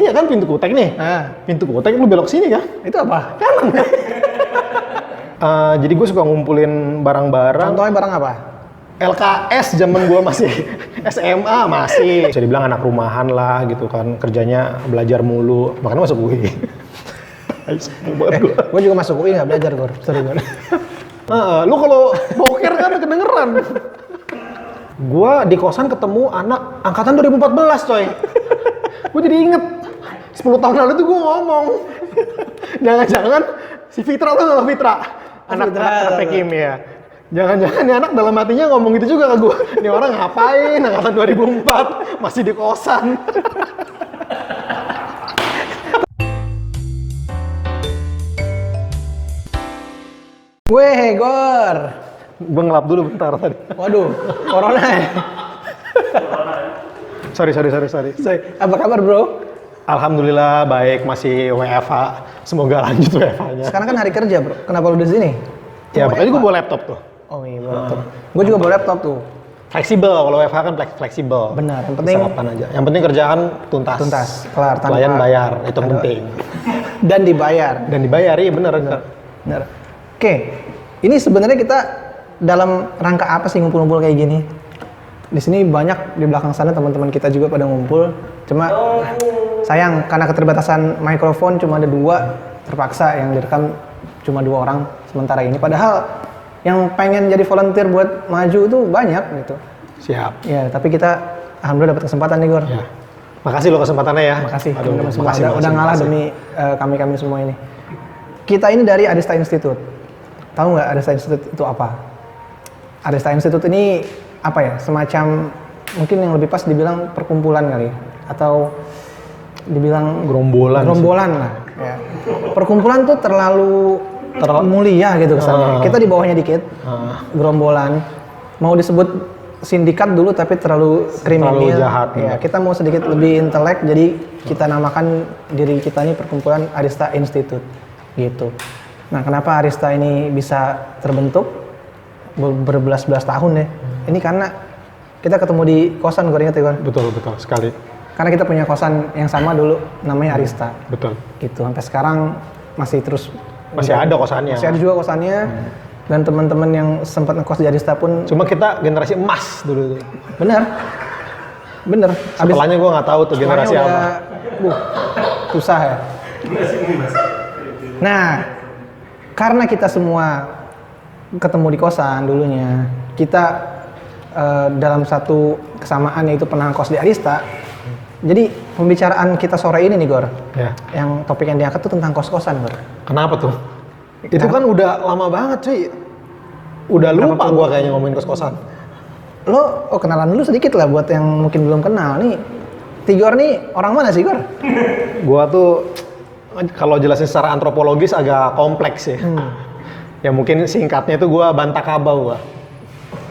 Iya kan pintu kutek nih. Pintu kutek lu belok sini kan? Itu apa? Kanan. Jadi gue suka ngumpulin barang-barang. Contohnya barang apa? LKS zaman gue masih SMA masih. Bisa dibilang anak rumahan lah gitu kan. Kerjanya belajar mulu. Makanya masuk UI. Gue juga masuk UI nggak belajar, Gor. Sorry, Gor. Lu kalau boker kan kedengeran. Gue di kosan ketemu anak angkatan 2014 coy. Gue jadi inget 10 tahun lalu tuh gue ngomong jangan-jangan si Fitra tuh nggak Fitra anak Tekim ya. Jangan-jangan nih anak dalam hatinya ngomong gitu juga ke gue. Ini orang ngapain angkatan 2004 masih di kosan. Weh, Gor. Gue ngelap dulu bentar tadi. Waduh, corona ya? Sorry. Apa kabar, bro? Alhamdulillah baik, masih WFH. Semoga lanjut WFH-nya. Sekarang kan hari kerja, bro. Kenapa lu di sini? Ya makanya gue bawa laptop tuh. Oh iya, bawa laptop. Gue juga bawa laptop tuh. Fleksibel, kalau WFH kan fleksibel. Benar, yang penting bisa kapan aja. Yang penting kerjaan tuntas. Kelar tanpa klien bayar, itu penting. Dan dibayar. Iya benar. Oke, ini sebenarnya kita dalam rangka apa sih ngumpul-ngumpul kayak gini? Di sini banyak di belakang sana teman-teman kita juga pada ngumpul. Cuma sayang karena keterbatasan mikrofon cuma ada 2, terpaksa yang direkam cuma 2 orang sementara ini. Padahal yang pengen jadi volunteer buat maju itu banyak gitu. Siap. Ya, tapi kita alhamdulillah dapat kesempatan nih, Gor. Ya. Makasih lo kesempatannya ya. Makasih. Aduh, makasih. Udah ngalah demi kami semua ini. Kita ini dari Arista Institute. Tahu nggak Arista Institute itu apa? Arista Institute ini apa ya? Semacam mungkin yang lebih pas dibilang perkumpulan kali, atau dibilang gerombolan lah. Ya. Perkumpulan tuh terlalu mulia gitu kesannya. Kita di bawahnya dikit. Gerombolan. Mau disebut sindikat dulu tapi terlalu kriminal. Terlalu jahat. Ya, kita mau sedikit lebih intelek, jadi kita namakan diri kita ini perkumpulan Arista Institute gitu. Nah, kenapa Arista ini bisa terbentuk berbelas-belas tahun ya? Ini karena kita ketemu di kosan, gue ingat ya, Gon? Betul sekali. Karena kita punya kosan yang sama dulu, namanya Arista. Betul. Gitu, sampai sekarang masih terus. Masih ada kosannya. Masih ada juga kosannya. Dan teman-teman yang sempat ngekos di Arista pun. Cuma kita generasi emas dulu. Bener. Setelahnya gue nggak tahu tuh generasi apa. Susah ya. Nah, karena kita semua ketemu di kosan dulunya, kita dalam satu kesamaan yaitu pernah kos di Arista. Jadi pembicaraan kita sore ini nih, Gor, yang topik yang diangkat tuh tentang kos-kosan, Gor. Kenapa tuh? Itu kan udah lama banget, cuy. Udah lupa gua kayaknya ngomongin kos-kosan. Lo, kenalan dulu sedikit lah buat yang mungkin belum kenal nih. Tigor nih orang mana sih, Gor? Gua tuh kalau jelasin secara antropologis agak kompleks ya. Ya mungkin singkatnya itu gua Bantakabau gua.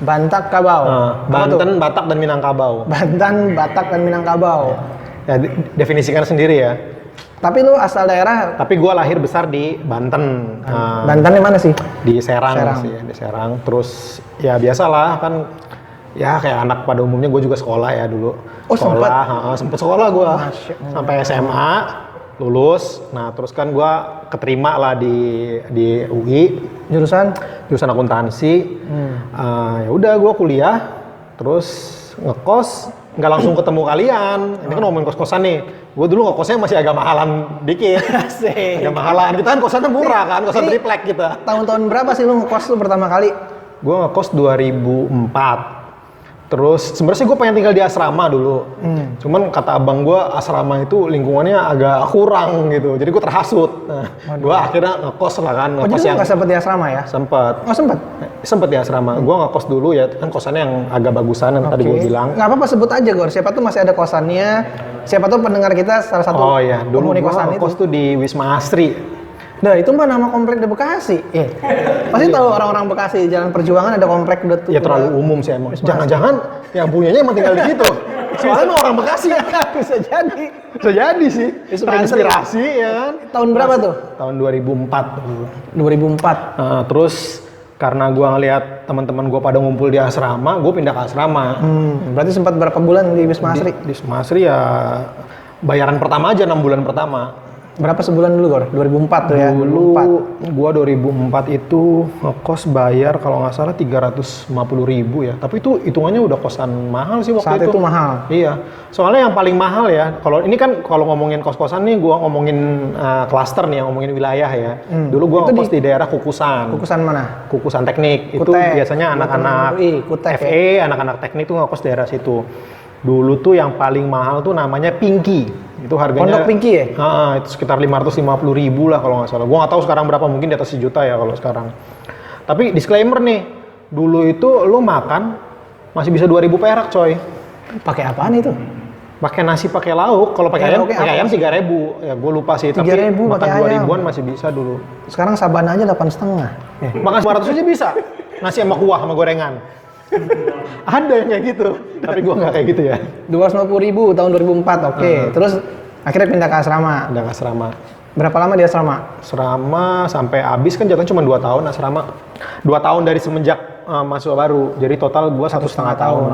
Bantakabau. Banten, Batak dan Minangkabau. Banten, Batak dan Minangkabau. Ya definisikan sendiri ya. Tapi lu asal daerah? Tapi gua lahir besar di Banten. Banten di mana sih? Di Serang. Sih, di Serang. Terus ya biasalah kan. Ya kayak anak pada umumnya gue juga sekolah ya dulu. Oh, sempet sekolah gue sampai SMA lulus. Nah terus kan gue keterima lah di UI. Jurusan akuntansi. Ya udah gue kuliah, terus ngekos, nggak langsung ketemu kalian. Ini kan ngomongin kos-kosan nih. Gue dulu ngekosnya masih agak mahalan dikit. Agak mahalan. Kita kan kosannya murah kan, kosan triplek kita. Tahun-tahun berapa sih lu ngekos tuh pertama kali? Gue ngekos 2004. Terus sebenarnya sih gue pengen tinggal di asrama dulu. Cuman kata abang gue asrama itu lingkungannya agak kurang gitu. Jadi gue terhasut. Nah, gue akhirnya ngekos lah kan. Oh, jadi lu nggak sempet di asrama ya? Sempet. Oh, sempet? Sempet di asrama. Gue ngekos dulu ya, kan kosannya yang agak bagusan yang tadi gue bilang. Nggak apa-apa, sebut aja, Gor. Siapa tuh masih ada kosannya. Siapa tuh pendengar kita salah satu dulu gue kosan ngekos tuh di Wisma Asri. Nah, itu mah nama komplek di Bekasi. Pasti tahu orang-orang Bekasi, Jalan Perjuangan ada komplek udah tuh. Ya terlalu umum sih emang. Jangan-jangan yang punyanya emang tinggal di situ. Soalnya emang orang Bekasi. Bisa jadi. Bisa jadi sih. Terinspirasi ya kan. Tahun berapa tuh? Tahun 2004. 2004. Terus karena gua ngelihat teman-teman gua pada ngumpul di asrama, gua pindah ke asrama. Berarti sempat berapa bulan di Wisma Asri? Di Wisma Asri ya Bayaran pertama aja 6 bulan pertama. Berapa sebulan dulu, Gor? 2004 tuh ya? Dulu gua 2004 itu ngekos bayar kalau nggak salah 350.000 ya. Tapi itu hitungannya udah kosan mahal sih waktu Saat itu mahal? Iya. Soalnya yang paling mahal ya, kalau ini kan kalau ngomongin kos-kosan nih gua ngomongin klaster nih, yang ngomongin wilayah ya. Dulu gua ngekos di daerah Kukusan. Kukusan mana? Kukusan teknik. Itu Kutek. biasanya anak-anak Kutek FE, anak-anak teknik tuh ngekos daerah situ. Dulu tuh yang paling mahal tuh namanya Pinky. Itu harganya Pondok Pinky ya? Itu sekitar 550.000 lah kalau nggak salah. Gua nggak tahu sekarang berapa, mungkin di atas 1 juta ya kalau sekarang. Tapi disclaimer nih, dulu itu lo makan masih bisa 2.000 perak coy. Pakai apaan itu? Pakai nasi, pakai lauk. Kalau pakai ayam 3.000. Ya gue lupa sih. 3.000 tapi makan pakai 2.000-an masih bisa dulu. Sekarang Sabana aja 8,5. Makan 900 aja bisa. Nasi sama kuah sama gorengan. Ada yang kayak gitu. Tapi gua nggak kayak gitu ya. 250.000 tahun 2004, oke. Terus akhirnya pindah ke asrama. Pindah ke asrama. Berapa lama di asrama? Asrama sampai habis kan jatuhnya cuma 2 tahun asrama. 2 tahun dari semenjak masuk baru. Jadi total gua 1,5 tahun.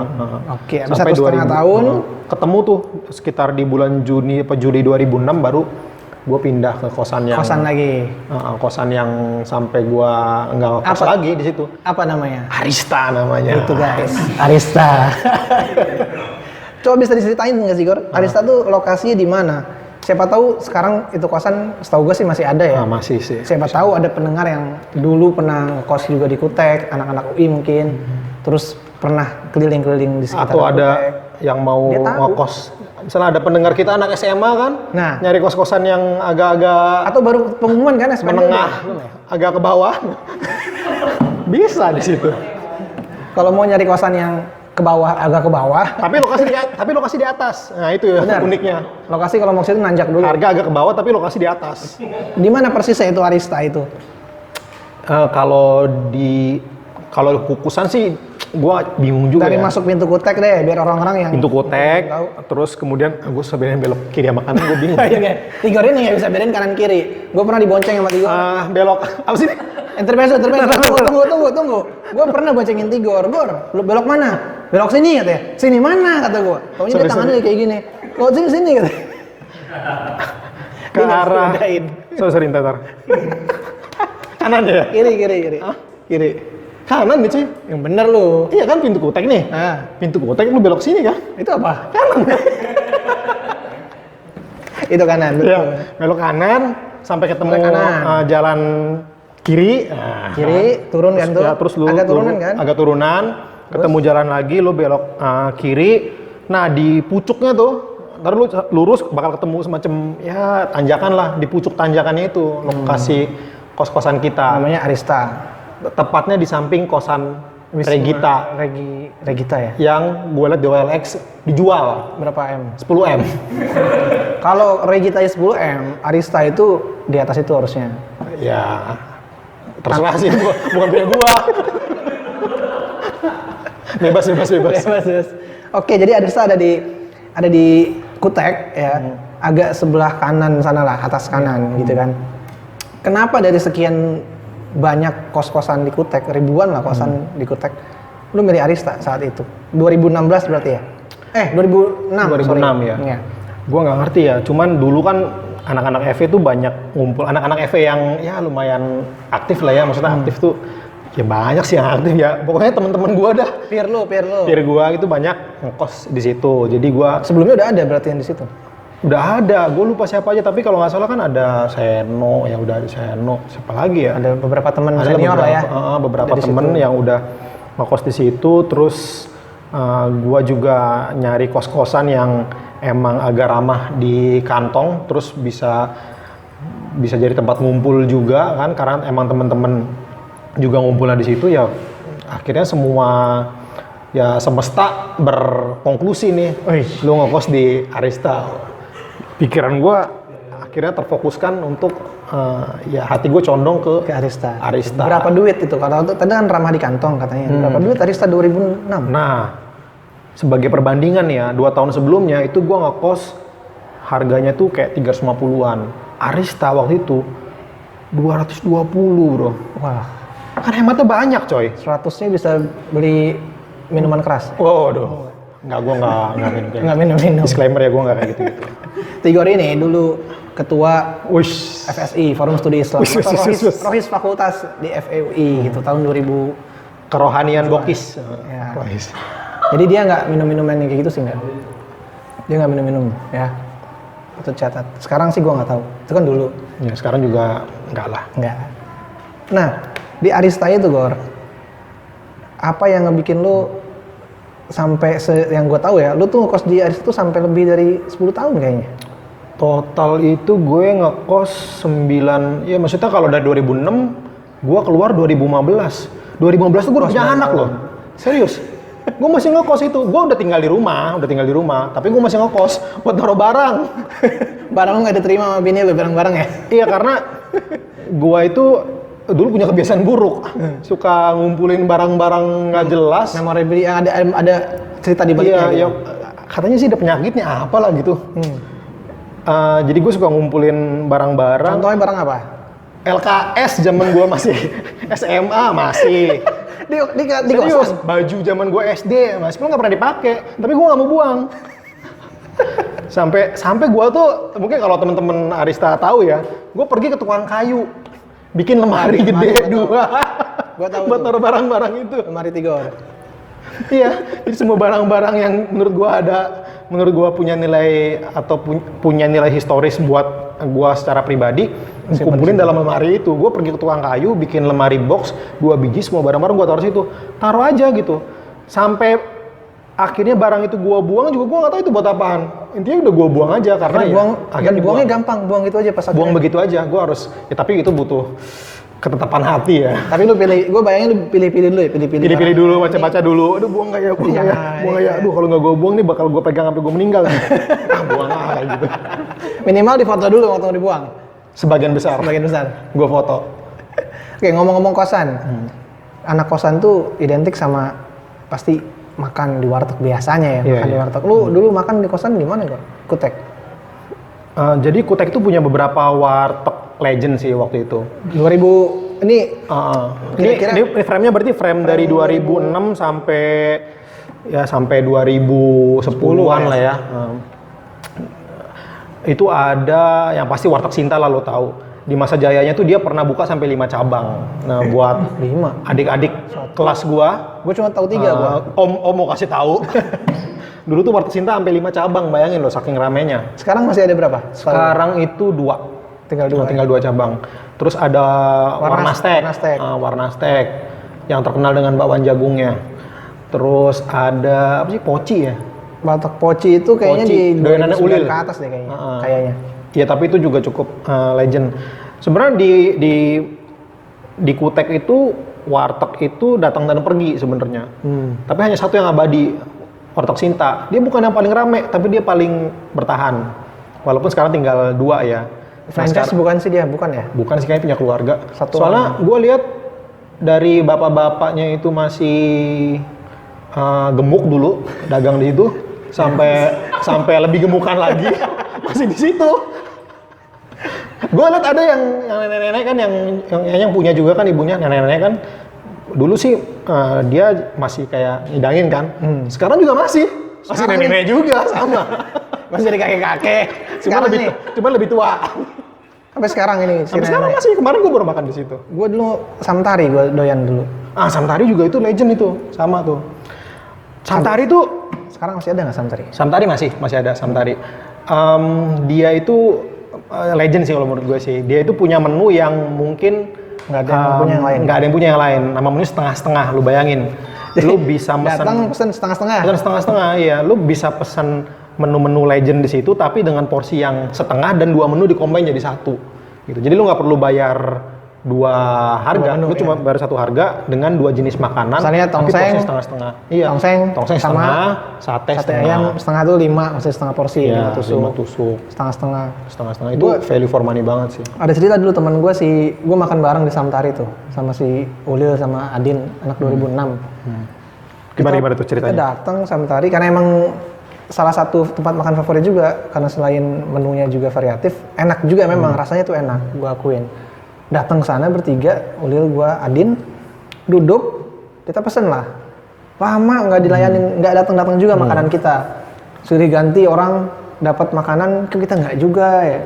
Oke, habis Sampai 1,5 tahun. Ketemu tuh sekitar di bulan Juni apa Juli 2006 baru gua pindah ke kosan yang Kosan lagi. kosan yang sampai gua nggak ngekos Apa? lagi di situ. Apa namanya? Arista namanya. Itu guys, Arista. Coba bisa diceritain nggak sih, Gor? Arista tuh lokasinya di mana? Siapa tahu sekarang itu kosan, setahu gue sih masih ada ya. Masih sih. Siapa tahu ada pendengar yang dulu pernah kos juga di Kutek, anak-anak UI mungkin, terus pernah keliling-keliling di sekitar Atau ada Kutek. yang mau Dia tahu. ngekos. Misalnya ada pendengar kita anak SMA kan, Nah. nyari kos-kosan yang agak-agak Atau baru pengumuman kan SPNJ menengah, udah. agak ke bawah. Bisa di situ. Kalau mau nyari kosan yang ke bawah, agak ke bawah, Tapi lokasi di atas. Nah, itu ya Benar. uniknya. lokasi kalau mau ke situ nanjak dulu. Harga agak ke bawah tapi lokasi di atas. Di mana persisnya itu Arista itu? Kalau kukusan sih gua bingung juga Dari ya. masuk pintu Kutek deh, biar orang-orang yang Pintu Kotek, tahu. terus kemudian gue sebenarnya belok kiri sama kanan gue bingung. Tigor ini nggak bisa bedain kanan kiri. Gue pernah dibonceng sama Tigor. Belok apa sih? Intermezzo. Tunggu. Gue pernah boncengin Tigor. Gor, lu belok mana? Belok sini katanya. Sini mana kata gue. Taunya dia tangannya kayak gini. Kalau sini katanya. Ke arah. Sorry, ntar. Kanan ya? Kiri. Kiri. Kanan nih cuy. Yang bener lu. Iya kan pintu Kotek nih. Pintu Kotek lu belok sini kan? Itu apa? Kanan. Itu kanan. Betul. Iya, belok kanan sampai ketemu Belok kanan. jalan kiri. Nah, Kiri, turun kan tuh. Ya, terus lu agak turunan kan? Agak turunan, ketemu jalan lagi, lu belok kiri. Nah, di pucuknya tuh, ntar lu lurus bakal ketemu semacam ya tanjakan lah, di pucuk tanjakannya itu lokasi kos-kosan kita. Namanya Arista. Tepatnya di samping kosan Regita Regita ya. yang gue liat di OLX dijual Berapa M? 10M. Kalau Regita 10M, Arista itu di atas itu harusnya. Ya, terserah sih, bukan punya gua. Bebas. Bebas. Oke, jadi Arista ada di Kutek ya, agak sebelah kanan sana lah, atas kanan gitu kan. Kenapa dari sekian banyak kos-kosan di Kutek, ribuan lah kosan di Kutek, lu milih Arista saat itu? 2016 berarti ya? 2006. 2006 ya. Iya. Gua nggak ngerti ya, cuman dulu kan anak-anak FE tuh banyak ngumpul, anak-anak FE yang ya lumayan aktif lah ya, maksudnya aktif tuh ya banyak sih yang aktif ya. Pokoknya teman-teman gua dah, Peer lu. peer gua itu banyak ngekos di situ. Jadi gua Sebelumnya udah ada berarti yang di situ? udah ada, gue lupa siapa aja, tapi kalau nggak salah kan ada Seno, ya udah ada Seno, siapa lagi ya? Ada beberapa teman Ada senior lah ya. beberapa Dari temen situ. yang udah ngekos di situ. Terus gua juga nyari kos-kosan yang emang agak ramah di kantong, terus bisa jadi tempat ngumpul juga kan, karena emang temen-temen juga ngumpulnya di situ ya. Akhirnya semua ya semesta berkonklusi nih, lu ngekos di Arista. Pikiran gua akhirnya terfokuskan untuk ya hati gue condong ke Arista. Arista. Berapa duit itu? Kalau tadi kan ramah di kantong katanya. Berapa duit Arista 2006? Nah, sebagai perbandingan ya, 2 tahun sebelumnya itu gua ngekos harganya tuh kayak 350-an. Arista waktu itu 220, bro. Wah, Kan hematnya banyak, coy. 100-nya bisa beli minuman keras. Waduh. Enggak, gue enggak minum. Nggak minum. Disclaimer ya, gue enggak kayak gitu. Tigor ini dulu ketua Wish. FSI, Forum Studi Islam, Wis, atau wis, wis. Rohis Fakultas di FEUI gitu tahun 2000. Kerohanian bokis. Ya. Wis. Jadi dia nggak minum-minum yang kayak gitu sih nggak. Dia nggak minum-minum ya. Itu catat. Sekarang sih gua nggak tahu. Itu kan dulu. Ya sekarang juga enggak lah. Nggak. Nah di Arista itu Gor, apa yang ngebikin lu sampai yang gue tahu ya, lu tuh ngekos di Arista tuh sampai lebih dari 10 tahun kayaknya. Total itu gue ngekos 9, ya maksudnya kalau dari 2006, gue keluar 2015. 2015 tuh gue udah punya anak loh. Serius. Gue masih ngekos itu. Gue udah tinggal di rumah, tapi gue masih ngekos buat taruh barang. Barang lu nggak diterima sama bini lu, barang-barang ya? Iya, karena gue itu dulu punya kebiasaan buruk. Suka ngumpulin barang-barang nggak jelas. Memorabilia yang ada cerita di baliknya. Iya, ya, katanya sih ada penyakitnya apalah gitu. Jadi gue suka ngumpulin barang-barang. Contohnya barang apa? LKS zaman gue masih SMA masih. Di Serius, kosan. baju zaman gue SD masih nggak pernah dipakai, tapi gue nggak mau buang. sampai gue tuh mungkin kalau temen-temen Arista tahu ya, gue pergi ke tukang kayu, bikin lemari gede dua, Gua tahu buat tuh. taruh barang-barang itu. Lemari Tigor. Iya, jadi semua barang-barang yang menurut gua punya nilai atau punya nilai historis buat gua secara pribadi, kumpulin dalam lemari itu. Gua pergi ke tukang kayu, bikin lemari box 2 biji, semua barang-barang gua taruh situ. Taruh aja gitu. Sampai akhirnya barang itu gua buang juga gua nggak tahu itu buat apaan. Intinya udah gua buang aja karena ya, Akhirnya buangnya gampang, buang gitu aja pas buang akhirnya. begitu aja. Gua harus ya tapi itu butuh ketetapan hati ya. Tapi lu pilih, gue bayangin lu pilih-pilih dulu ya, pilih-pilih Pilih-pilih barang. dulu, baca-baca dulu. Aduh, buang nggak ya, buang nggak ya, buang nggak ya. Aduh, kalau nggak gue buang nih bakal gue pegang sampai gue meninggal. Buang kayak gitu. Minimal difoto dulu waktu mau dibuang. Sebagian besar. Sebagian besar. Gue foto. Oke, ngomong-ngomong kosan. Anak kosan tuh identik sama pasti makan di warteg biasanya ya, Iya, makan di iya. warteg. Lu dulu makan di kosan di mana kok? Kutek. Jadi Kutek itu punya beberapa warteg legend sih waktu itu. 2000 ini Ini frame-nya berarti frame dari 2006 sampai 2010-an lah ya. Itu ada yang pasti warteg Sinta lah lo tahu. Di masa jayanya tuh dia pernah buka sampai 5 cabang. Nah, buat 5. adik-adik kelas gua, Gue cuma tahu 3 gua. Om mau kasih tahu. Dulu tuh warteg Sinta sampai 5 cabang, bayangin loh saking ramenya. Sekarang masih ada berapa? Sekarang itu 2. Tinggal 2. 2 cabang. Terus ada Warna Steak. Warna Steak yang terkenal dengan bakwan jagungnya. Terus ada apa sih? Poci ya? Warteg Poci itu kayaknya Poci, di doyanannya 2009 ulil ke atas deh kayaknya. Heeh. Kayaknya. Iya, tapi itu juga cukup legend. Sebenarnya di Kutek itu warteg itu datang dan pergi sebenarnya. Tapi hanya satu yang abadi, warteg Sinta. Dia bukan yang paling rame, tapi dia paling bertahan. Walaupun sekarang tinggal 2 ya. Franchise bukan sih dia, bukan ya? Bukan sih, kayaknya punya keluarga. Satu Soalnya gue lihat dari bapak-bapaknya itu masih gemuk dulu, dagang di situ sampai lebih gemukan lagi masih di situ. Gue lihat ada yang nenek-nenek kan yang punya juga kan ibunya nenek-nenek kan. Dulu sih dia masih kayak ngidangin kan. Sekarang juga masih Sekarang nenek-nenek juga sama. Masih di kakek-kakek. Cuma lebih tua. Sampai sekarang ini. Sampai sekarang masih. Kemarin gue baru makan di situ. Gue dulu Samtari, gue doyan dulu. Samtari juga itu legend itu, sama tuh. Samtari tuh Sekarang masih ada nggak Samtari? Samtari masih ada Samtari. Dia itu legend sih kalau menurut gue sih. Dia itu punya menu yang mungkin Nggak ada yang punya yang lain. Nggak ada yang punya yang lain. Nama menunya setengah-setengah. Lu bayangin. Lu bisa Datang pesen setengah-setengah. Pesan setengah-setengah, iya. Lu bisa pesan menu-menu legend di situ, tapi dengan porsi yang setengah dan 2 menu dikombin jadi 1. Gitu. Jadi lu nggak perlu bayar 2 harga, lu cuma bayar 1 harga dengan 2 jenis makanan. Misalnya tapi tongseng, porsi setengah-setengah. Iya. sama Tongseng setengah, sate setengah. ayam setengah tuh 5, maksudnya setengah porsi, Iya, 5 tusuk. 5 tusuk. Setengah-setengah. Setengah-setengah itu value for money banget sih. Ada cerita dulu teman gue gue makan bareng di Samtari tuh sama si Ulil sama Adin anak 2006. Gimana tuh Kita ceritanya? datang Samtari karena emang salah satu tempat makan favorit juga karena selain menunya juga variatif, enak juga memang rasanya tuh enak, gue akuin. Datang ke sana bertiga, Ulil, gue, Adin, duduk, kita pesen lah lama nggak dilayanin, nggak datang juga makanan kita. Sudah ganti orang dapat makanan, kita nggak juga ya.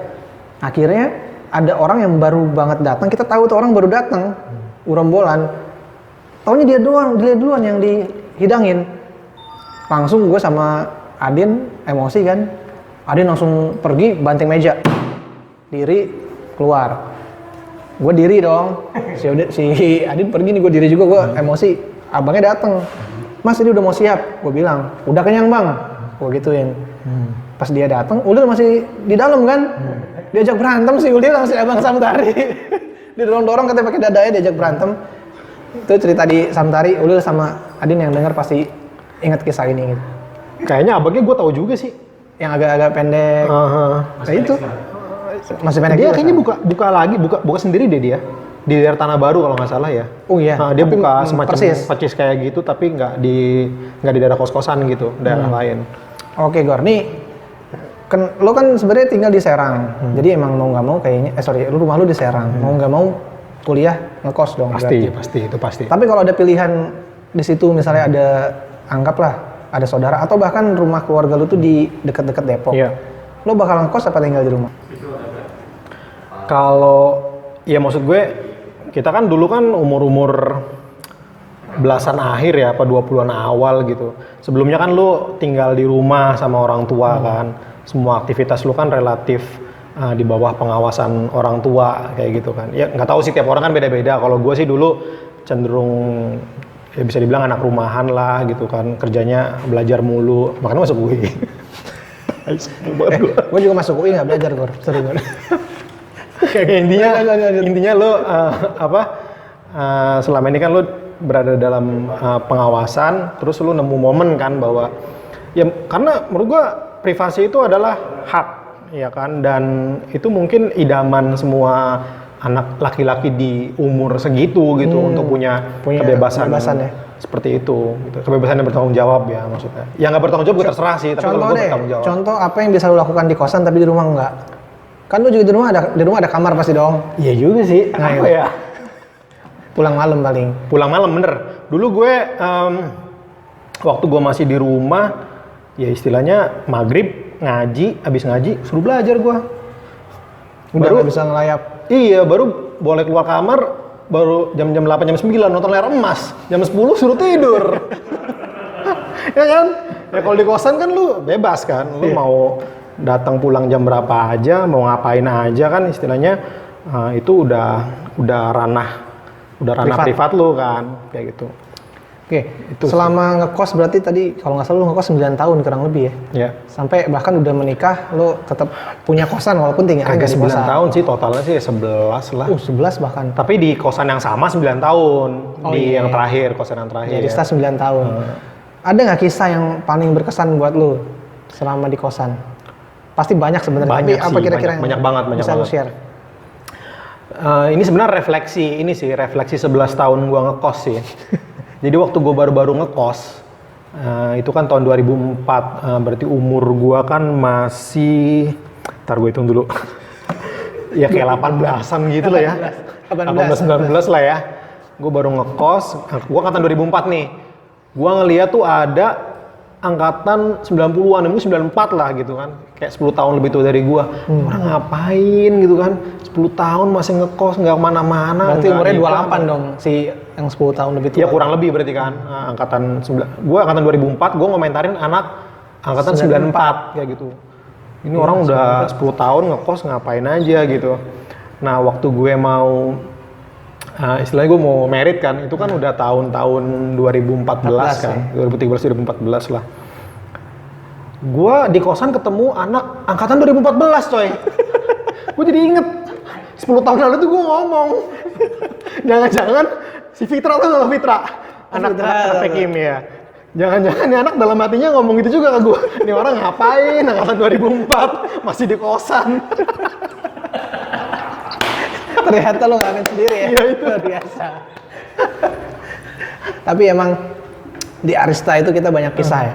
Akhirnya ada orang yang baru banget datang, kita tahu tuh orang baru datang, urombolan. Taunya dia duluan yang dihidangin. Langsung gue sama Adin emosi kan. Adin langsung pergi banting meja. Diri keluar. Gue diri dong. Si Adin pergi nih, gue diri juga, gue emosi. Abangnya datang. Mas ini udah mau siap. Gue bilang, udah kenyang bang. Gue gituin. Pas dia datang, Ulil masih di dalam kan. Diajak berantem sih Ulil sama si Abang Samtari. Dia dorong-dorong katanya pakai dadanya diajak berantem. Itu cerita di Samtari, Ulil sama Adin yang denger pasti ingat kisah ini gitu. Kayaknya abangnya gue tahu juga sih. Yang agak-agak pendek. Kayak itu. Masih pendek. Dia juga, kayaknya buka sendiri deh dia. Di daerah Tanah Baru kalau nggak salah ya. Oh iya. Dia buka semacam persis kayak gitu tapi nggak di daerah kos-kosan gitu, daerah lain. Oke Gor, nih lo kan sebenarnya tinggal di Serang. Jadi emang mau nggak mau kayaknya, rumah lu di Serang. Mau nggak mau kuliah ngekos dong. Pasti. Tapi kalau ada pilihan di situ misalnya ada, anggaplah ada saudara atau bahkan rumah keluarga lu tuh di dekat-dekat Depok. Iya. Lo bakal ngekos apa tinggal di rumah? Kalau ya maksud gue, kita kan dulu kan umur belasan akhir ya, apa 20-an awal gitu. Sebelumnya kan lu tinggal di rumah sama orang tua kan. Semua aktivitas lu kan relatif di bawah pengawasan orang tua kayak gitu kan. Ya nggak tahu sih, tiap orang kan beda-beda. Kalau gue sih dulu cenderung ya bisa dibilang anak rumahan lah gitu kan. Kerjanya belajar mulu, makanya masuk UI. Gue juga masuk UI nggak belajar Gor, sering banget. Kayak intinya lo selama ini kan lo berada dalam pengawasan, terus lo nemu momen kan bahwa ya karena menurut gua privasi itu adalah hak ya kan, dan itu mungkin idaman semua anak laki-laki di umur segitu gitu untuk punya kebebasan ya. Seperti itu gitu. Kebebasan yang bertanggung jawab ya maksudnya. Yang nggak bertanggung jawab gue terserah sih, tapi kalau gue bertanggung jawab. Contoh apa yang bisa lo lakukan di kosan tapi di rumah enggak? Kan lu juga di rumah ada kamar pasti dong. Iya juga sih. Nah, apa ya? Pulang malam paling. Pulang malam bener. Dulu gue waktu gue masih di rumah, ya istilahnya maghrib ngaji, abis ngaji suruh belajar gue. Udah nggak bisa ngelayap. Iya, baru boleh keluar kamar baru jam 8 jam 9 nonton layar emas. Jam 10 suruh tidur. Ya kan? Ya kalau di kosan kan lu bebas kan. Lu mau datang pulang jam berapa aja, mau ngapain aja kan istilahnya itu udah ranah privat lu kan, kayak gitu. Oke, itu selama ngekos berarti tadi kalau nggak salah lu ngekos 9 tahun kurang lebih ya? Iya. Sampai bahkan udah menikah lu tetap punya kosan walaupun tinggalnya agak di 9 kosan. tahun sih, totalnya sih 11 lah. 11 bahkan. Tapi di kosan yang sama 9 tahun, yang terakhir, kosan yang terakhir. Jadi setelah 9 tahun. Ada nggak kisah yang paling berkesan buat lu selama di kosan? Pasti banyak sebenarnya. Tapi apa kira-kira banyak banget. Bisa lu share? Ini sebenarnya refleksi 11 tahun gua ngekos sih. Jadi waktu gua baru-baru ngekos, itu kan tahun 2004, berarti umur gua kan masih, ntar gue hitung dulu. Ya kayak 18-an gitu lah ya. 18-19 lah ya. Gua baru ngekos, gua angkatan 2004 nih. Gua ngeliat tuh ada angkatan 90-an, itu 94 lah gitu kan. Kayak 10 tahun lebih tua dari gua. Orang ngapain gitu kan. 10 tahun masih ngekos, nggak kemana-mana. Berarti umurnya 28 dong, si yang 10 tahun lebih tua. Ya kurang lebih berarti kan. Gua angkatan 2004, gua ngomentarin anak angkatan 94 kayak gitu. Ini orang udah 10 tahun ngekos ngapain aja gitu. Nah waktu gue mau, istilahnya gue mau merit kan, itu kan udah tahun-tahun 2014 kan, 2013-2014 lah. Gue di kosan ketemu anak angkatan 2014 coy. Gue jadi inget, 10 tahun lalu tuh gue ngomong, jangan-jangan si Fitra tuh nggak Fitra, anak Pekim ya. Jangan-jangan nih anak dalam hatinya ngomong gitu juga ke gue. Ini orang ngapain angkatan 2004 masih di kosan. Ternyata lo nggak sendiri ya. Iya itu biasa. Tapi emang di Arista itu kita banyak kisah ya.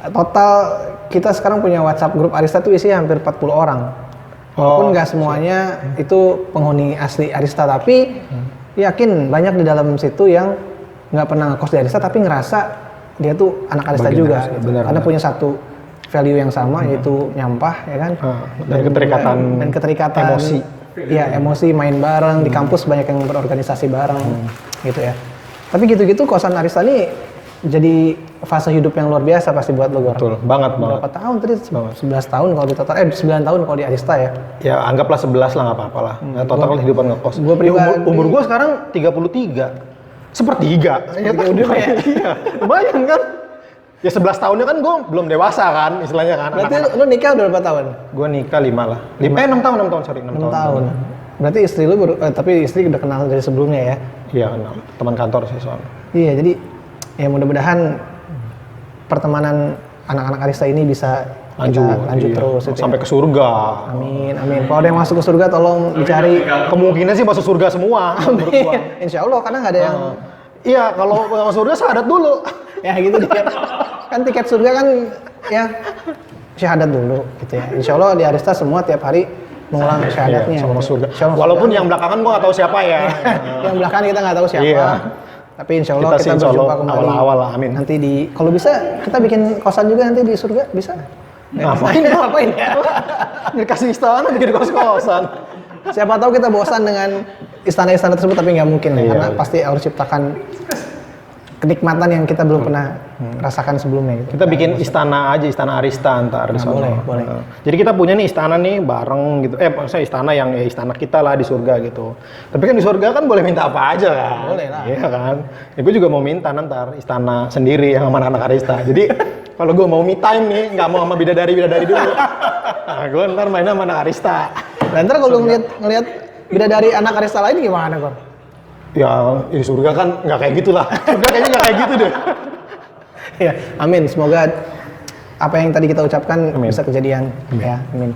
Total kita sekarang punya WhatsApp grup Arista tuh isinya hampir 40 orang. Walaupun nggak semuanya itu penghuni asli Arista, tapi yakin banyak di dalam situ yang nggak pernah ngekos di Arista tapi ngerasa dia tuh anak Arista Bagian juga Arista, gitu. benar, Karena benar. punya satu value yang sama yaitu nyampah ya kan. Dan keterikatan emosi. Iya, emosi main bareng di kampus banyak yang berorganisasi bareng gitu ya. Tapi gitu-gitu kosan Arista ini jadi fase hidup yang luar biasa pasti buat lo, Gor. Betul, banget. Berapa tahun tadi? 11 tahun kalau di total, 9 tahun kalau di Arista ya. Ya anggaplah 11 lah, nggak apa-apa lah. Total kehidupan ngekos. Gua pribadi- umur gue sekarang 33. Sepertiga. Ya, iya, lumayan kan? Ya 11 tahunnya kan gue belum dewasa kan, istilahnya kan. Berarti lu nikah udah berapa tahun? Gue nikah 5 lah. 6 tahun, sorry. 6 tahun. Berarti istri lu tapi istri udah kenal dari sebelumnya ya? Iya, kenal. Teman kantor sih soalnya. Iya, jadi ya mudah-mudahan pertemanan anak-anak Arista ini bisa lanjut Iya. terus gitu Sampai ya. ke surga. Amin, amin. Kalau ada yang masuk ke surga tolong dicari. Kemungkinan sih masuk surga semua. menurut gua. Insya Allah, karena nggak ada yang Iya, kalau masuk surga syahadat dulu. ya gitu dia. Kan tiket surga kan ya syahadat dulu gitu ya. Insya Allah di Arista semua tiap hari mengulang syahadatnya. Iya, sama surga. Insya Allah Walaupun surga. yang belakangan gua nggak tahu siapa ya. Yang belakang kita nggak tahu siapa. Iya. Tapi insya Allah Kita sih kita insya berjumpa Allah kembali. awal-awal lah, amin. Nanti kalau bisa kita bikin kosan juga nanti di surga, bisa? Ngapain ya? Dikasih istana bikin kos-kosan. Siapa tahu kita bosan dengan istana-istana tersebut, tapi nggak mungkin ya, Iya, karena iya. pasti harus ciptakan kenikmatan yang kita belum pernah rasakan sebelumnya gitu. Kita bikin istana aja, istana Arista ntar di sana. boleh. Jadi kita punya nih istana nih bareng gitu. Maksudnya istana yang istana kita lah di surga gitu. Tapi kan di surga kan boleh minta apa aja kan. Boleh lah. Iya kan. Ya gue juga mau minta ntar istana sendiri yang sama anak Arista. Jadi kalau gue mau me time nih, nggak mau sama bidadari dulu. Nah, gue ntar main sama anak Arista. Dan ntar kalau ngelihat bidadari anak Arista lain gimana, Kor? Ya di surga kan nggak kayak gitulah. Surga kayaknya nggak kayak gitu deh. Ya, amin. Semoga apa yang tadi kita ucapkan Amin. bisa kejadian. Ya, amin.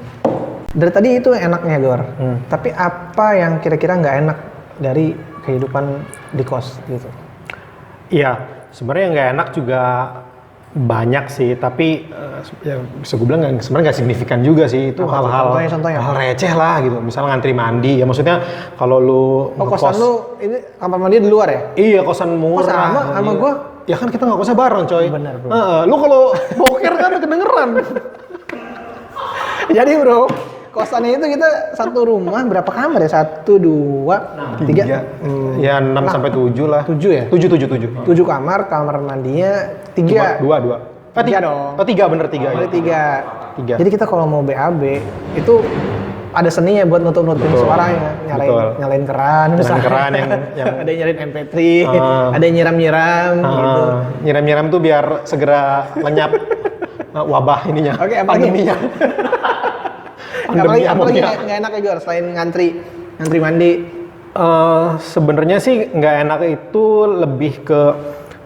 Dari tadi itu enaknya, Gor. Tapi apa yang kira-kira nggak enak dari kehidupan di kos gitu? Iya, sebenarnya nggak enak juga banyak sih, tapi ya bisa gue bilang sebenarnya nggak signifikan juga sih. Itu Apa tuh? hal-hal Contohnya. hal receh lah gitu. Misalnya ngantri mandi, ya maksudnya kalau lu Oh, kosan lu ini kamar mandi di luar ya? iya kosan murah. sama iya. gua. Ya kan kita nggak kosnya bareng coy. Bener, bro. Lu kalau boker kan kedengeran. Jadi bro, kosannya itu kita satu rumah berapa kamar ya? 1, 2, 3. Ya 6 sampai 7 lah. 7 ya? 7. 7 kamar mandinya 3. Dua. Tiga dong. Oh 3 bener 3 ya. Ada 3. Tiga. Jadi kita kalau mau BAB itu ada seninya buat nutupin Betul. suaranya, nyalain keran, misalnya. keran yang ada yang nyalain MP3, Ah. ada yang nyiram-nyiram gitu. Nyiram-nyiram tuh biar segera lenyap wabah ininya. Oke, apa lagi? pandeminya. Apalagi amonia. nggak enak ya Gor, selain ngantri mandi. Sebenarnya sih nggak enak itu lebih ke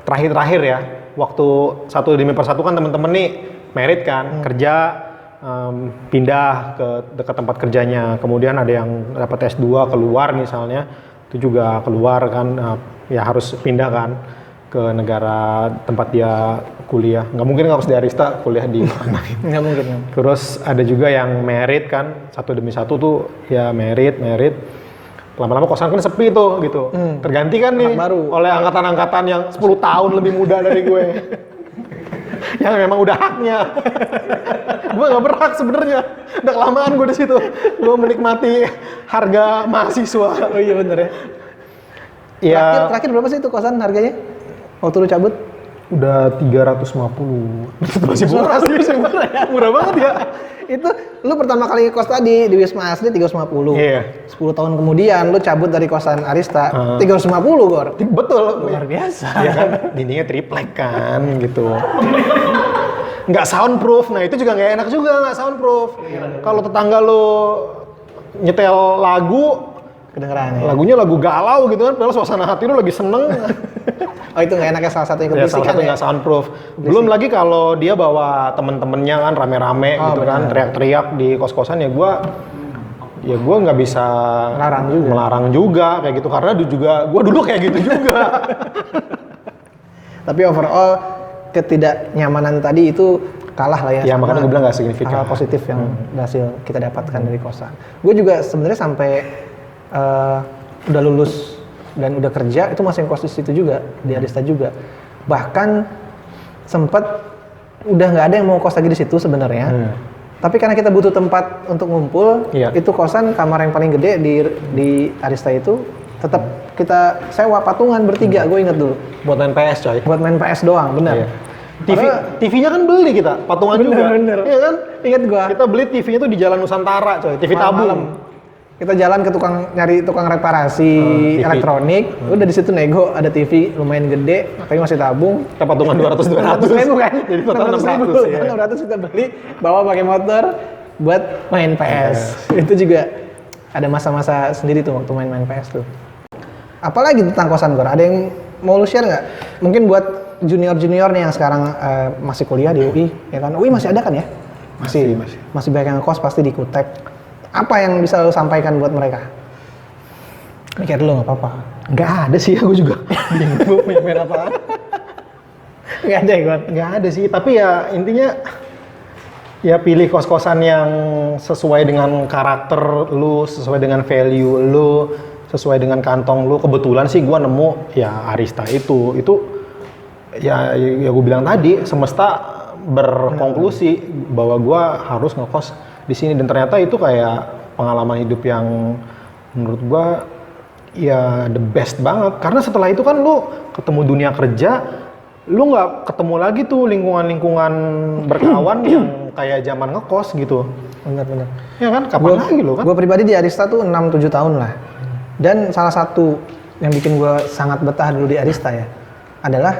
terakhir-terakhir ya. Waktu satu demi persatu kan temen-temen nih merit kan, kerja, pindah ke dekat tempat kerjanya. Kemudian ada yang dapat S2 keluar misalnya, itu juga keluar kan, ya harus pindah kan ke negara tempat dia kuliah. Nggak mungkin harus di Arista kuliah di mana. Nggak mungkin. Terus ada juga yang merit kan, satu demi satu tuh ya merit. Lama-lama kosan kan sepi tuh gitu. Terganti kan nih baru. oleh angkatan-angkatan yang 10 tahun lebih muda dari gue. Yang memang udah haknya. Gue nggak berhak sebenarnya. Udah kelamaan gue di situ. Gue menikmati harga mahasiswa. Oh iya bener ya. Ya Terakhir berapa sih itu kosan harganya? Waktu lu cabut? udah 350. Masih murah sih, murah banget ya. Itu lu pertama kali kos tadi di Wisma Asri 350. Iya. 10 tahun kemudian lu cabut dari kosan Arista 350, Gor. Betul. Luar biasa. Ya kan, dindingnya triplek kan gitu. Nggak soundproof, nah itu juga nggak enak juga nggak soundproof. Kalau tetangga lo nyetel lagu, Kedengeran ya. lagunya lagu galau gitu kan, padahal suasana hati lo lagi seneng. Oh itu nggak enaknya salah satu yang Ya salah keberisikan satu ya. nggak soundproof. Belum lagi kalau dia bawa temen-temennya kan rame-rame gitu kan, teriak-teriak di kos-kosan ya gue nggak bisa melarang juga kayak gitu karena gue dulu kayak gitu juga. Tapi overall ketidaknyamanan tadi itu kalah lah ya. Ya sama makanya gue bilang nggak signifikan. hal positif yang berhasil kita dapatkan dari kosan. Gue juga sebenarnya sampai udah lulus dan udah kerja itu masih ngekos di situ juga, di Arista juga. Bahkan sempet udah nggak ada yang mau kos lagi di situ sebenarnya. Tapi karena kita butuh tempat untuk ngumpul, itu kosan kamar yang paling gede di Arista itu tetap kita sewa patungan bertiga, gue inget dulu. Buat main PS coy. Buat main PS doang, bener. TV-nya kan beli kita, patungan juga. Bener. Iya kan? Ingat gua. Kita beli TV-nya tuh di Jalan Nusantara coy, TV tabung. Malam. Kita jalan ke nyari tukang reparasi elektronik, udah di situ nego ada TV lumayan gede, tapi masih tabung. Kita patungan 200 ribu kan? Jadi total 600 ya. 600 kita beli, bawa pakai motor buat main PS. Itu juga ada masa-masa sendiri tuh waktu main PS tuh. Apalagi tentang kosan Gor, ada yang mau lu share nggak? Mungkin buat junior nih yang sekarang masih kuliah di UI, ya kan? UI masih ada kan ya? Masih banyak yang ngekos pasti di Kutek. Apa yang bisa lu sampaikan buat mereka? Mikir dulu nggak apa-apa. Nggak ada sih, aku juga bingung mau main apa. Nggak ada ya Gor? Nggak ada sih, tapi ya intinya ya pilih kos-kosan yang sesuai dengan karakter lu, sesuai dengan value lu, sesuai dengan kantong lu. Kebetulan sih gua nemu ya Arista itu ya gue bilang tadi, semesta berkonklusi bahwa gua harus ngekos di sini, dan ternyata itu kayak pengalaman hidup yang menurut gua ya the best banget. Karena setelah itu kan lu ketemu dunia kerja, lu nggak ketemu lagi tuh lingkungan berkawan yang kayak zaman ngekos gitu. Bener. Ya kan, kapan lagi lo kan? Gue pribadi di Arista tuh 6-7 tahun lah. Dan salah satu yang bikin gue sangat betah dulu di Arista ya, adalah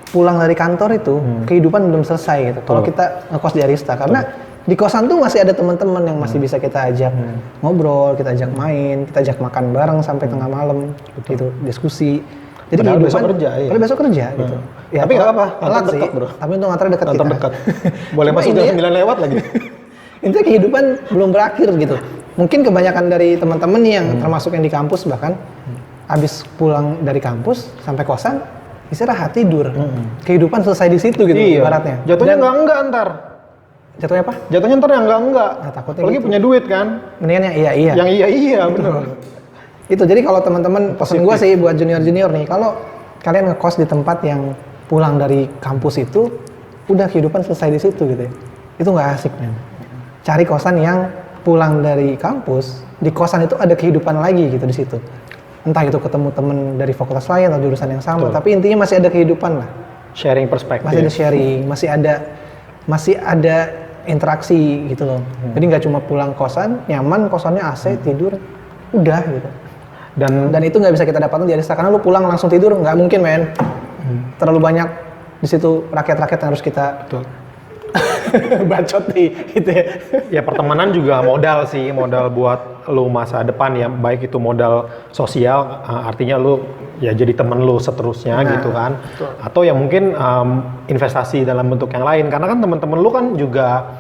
pulang dari kantor itu, kehidupan belum selesai gitu. Kalau kita ngekos di Arista, karena di kosan tuh masih ada teman-teman yang masih bisa kita ajak ngobrol, kita ajak main, kita ajak makan bareng sampai tengah malam, gitu, diskusi. Jadi padahal kehidupan, besok kerja, iya. Padahal besok kerja gitu. Ya, tapi nggak apa, telat sih, dekat, bro. Tapi untuk ngantar dekat Kantor kita. dekat. Boleh Cuma masuk jam 9 lewat lagi. Intinya kehidupan belum berakhir gitu. Mungkin kebanyakan dari teman-teman yang termasuk yang di kampus bahkan habis pulang dari kampus sampai kosan istirahat tidur. Kehidupan selesai di situ gitu ibaratnya. Jatuhnya enggak ntar. Jatuhnya apa? Jatuhnya ntar yang enggak. Nah, takutnya apalagi gitu. Punya duit kan. Mendingan yang iya. Yang iya benar. Itu jadi kalau teman-teman pesan gue sih buat junior nih, kalau kalian ngekos di tempat yang pulang dari kampus itu udah kehidupan selesai di situ gitu ya. Itu nggak asik men. Cari kosan yang pulang dari kampus, di kosan itu ada kehidupan lagi gitu di situ. Entah itu ketemu temen dari fakultas lain atau jurusan yang sama, tapi intinya masih ada kehidupan lah. Sharing perspektif. Masih ada sharing, masih ada interaksi gitu loh. Jadi nggak cuma pulang kosan, nyaman, kosannya AC, tidur, udah gitu. Dan itu nggak bisa kita dapatkan di Arista karena lu pulang langsung tidur nggak mungkin men. Terlalu banyak di situ rakyat-rakyat yang harus kita bacot nih gitu ya. Ya pertemanan juga modal sih, modal buat lu masa depan ya, baik itu modal sosial, artinya lu ya jadi temen lu seterusnya gitu kan. Betul. Atau ya mungkin investasi dalam bentuk yang lain, karena kan temen-temen lu kan juga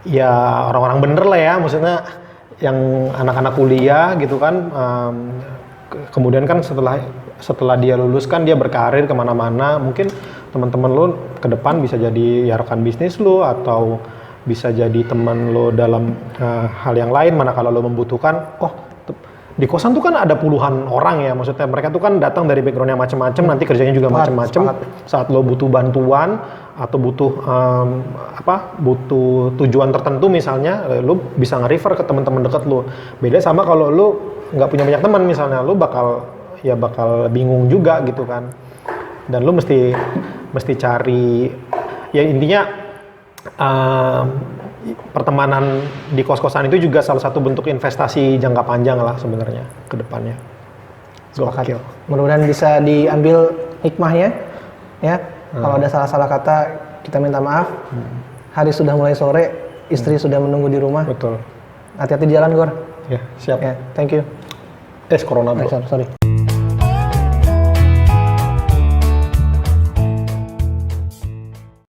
ya orang-orang bener lah ya, maksudnya yang anak-anak kuliah gitu kan, kemudian kan setelah dia lulus kan dia berkarir kemana-mana, mungkin teman-teman lo ke depan bisa jadi ya rekan bisnis lo atau bisa jadi teman lo dalam hal yang lain, manakala lo membutuhkan. Di kosan tuh kan ada puluhan orang ya, maksudnya mereka tuh kan datang dari background yang macam-macam, nanti kerjanya juga macam-macam. Saat lo butuh bantuan atau butuh butuh tujuan tertentu misalnya, lo bisa nge-refer ke teman-teman dekat lo. Beda sama kalau lo nggak punya banyak teman misalnya, lo bakal bingung juga gitu kan. Dan lo mesti cari, ya intinya pertemanan di kos-kosan itu juga salah satu bentuk investasi jangka panjang lah sebenarnya ke depannya. Sepakat. Mudah-mudahan bisa diambil hikmahnya ya. Kalau ada salah-salah kata kita minta maaf. Hari sudah mulai sore, istri sudah menunggu di rumah. Betul. Hati-hati di jalan Gor. Ya, siap. Ya, thank you. Corona bro. Sorry.